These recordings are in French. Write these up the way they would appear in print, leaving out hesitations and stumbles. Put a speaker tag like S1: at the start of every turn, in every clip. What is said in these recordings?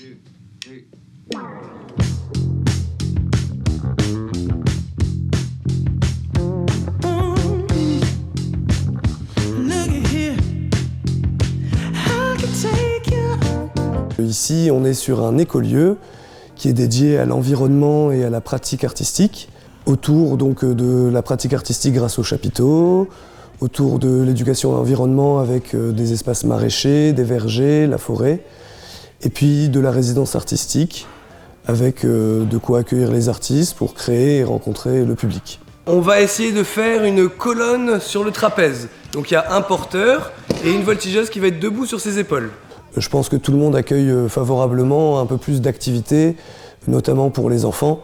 S1: 2, 3.
S2: Ici, on est sur un écolieu qui est dédié à l'environnement et à la pratique artistique, autour donc de la pratique artistique grâce aux chapiteaux, autour de l'éducation à l'environnement avec des espaces maraîchers, des vergers, la forêt, et puis de la résidence artistique avec de quoi accueillir les artistes pour créer et rencontrer le public.
S3: On va essayer de faire une colonne sur le trapèze. Donc il y a un porteur et une voltigeuse qui va être debout sur ses épaules.
S2: Je pense que tout le monde accueille favorablement un peu plus d'activités, notamment pour les enfants.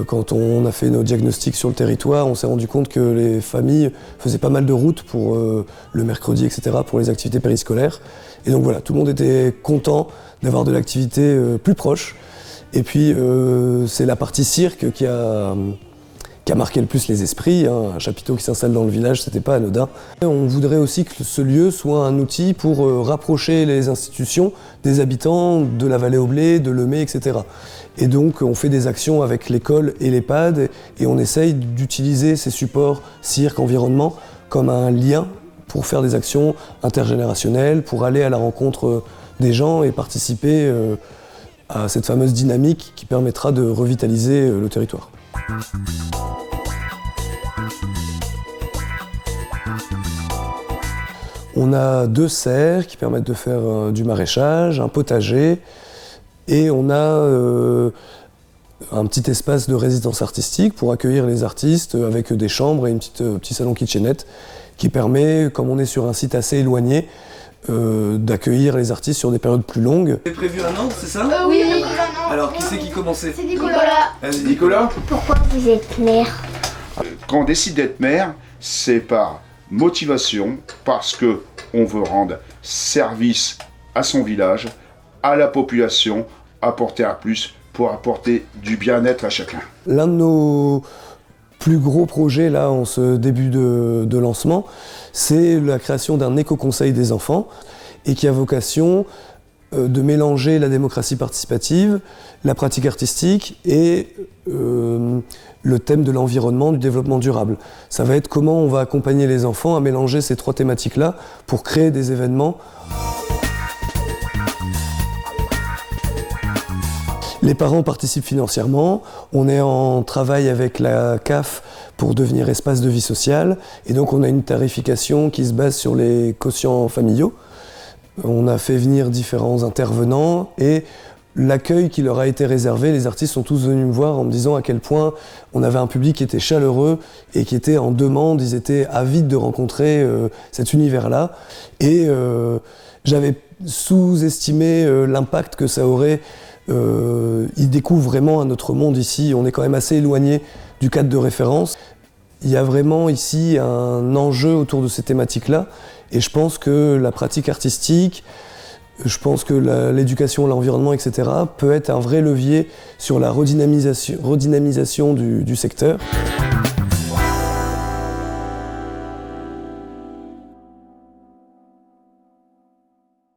S2: Quand on a fait nos diagnostics sur le territoire, on s'est rendu compte que les familles faisaient pas mal de routes pour le mercredi, etc., pour les activités périscolaires. Et donc voilà, tout le monde était content d'avoir de l'activité plus proche. Et puis c'est la partie cirque qui a marqué le plus les esprits. Un chapiteau qui s'installe dans le village, c'était pas anodin. On voudrait aussi que ce lieu soit un outil pour rapprocher les institutions des habitants de la vallée au blé, de Lemay, etc. Et donc on fait des actions avec l'école et l'EHPAD et on essaye d'utiliser ces supports cirque, environnement comme un lien pour faire des actions intergénérationnelles, pour aller à la rencontre des gens et participer à cette fameuse dynamique qui permettra de revitaliser le territoire. On a 2 serres qui permettent de faire du maraîchage, un potager, et on a un petit espace de résidence artistique pour accueillir les artistes avec des chambres et un petit salon kitchenette qui permet, comme on est sur un site assez éloigné, d'accueillir les artistes sur des périodes plus longues.
S3: C'est prévu un an, c'est ça?
S4: Oui.
S3: Alors qui c'est qui commençait?
S4: C'est Nicolas.
S3: Vas-y.
S5: Nicolas,
S4: Pourquoi vous êtes maire?
S5: quand on décide d'être maire, c'est par motivation, parce que on veut rendre service à son village, à la population, apporter un plus pour apporter du bien-être à chacun.
S2: L'un de nos plus gros projets là en ce début de lancement, c'est la création d'un éco-conseil des enfants et qui a vocation de mélanger la démocratie participative, la pratique artistique et le thème de l'environnement, du développement durable. Ça va être comment on va accompagner les enfants à mélanger ces 3 thématiques-là pour créer des événements. Les parents participent financièrement, on est en travail avec la CAF pour devenir espace de vie sociale et donc on a une tarification qui se base sur les quotients familiaux. On a fait venir différents intervenants et l'accueil qui leur a été réservé, les artistes sont tous venus me voir en me disant à quel point on avait un public qui était chaleureux et qui était en demande, ils étaient avides de rencontrer cet univers-là. Et j'avais sous-estimé l'impact que ça aurait. Ils découvrent vraiment un autre monde ici, on est quand même assez éloigné du cadre de référence. Il y a vraiment ici un enjeu autour de ces thématiques-là et je pense que la pratique artistique, je pense que l'éducation à l'environnement, etc. peut être un vrai levier sur la redynamisation du secteur.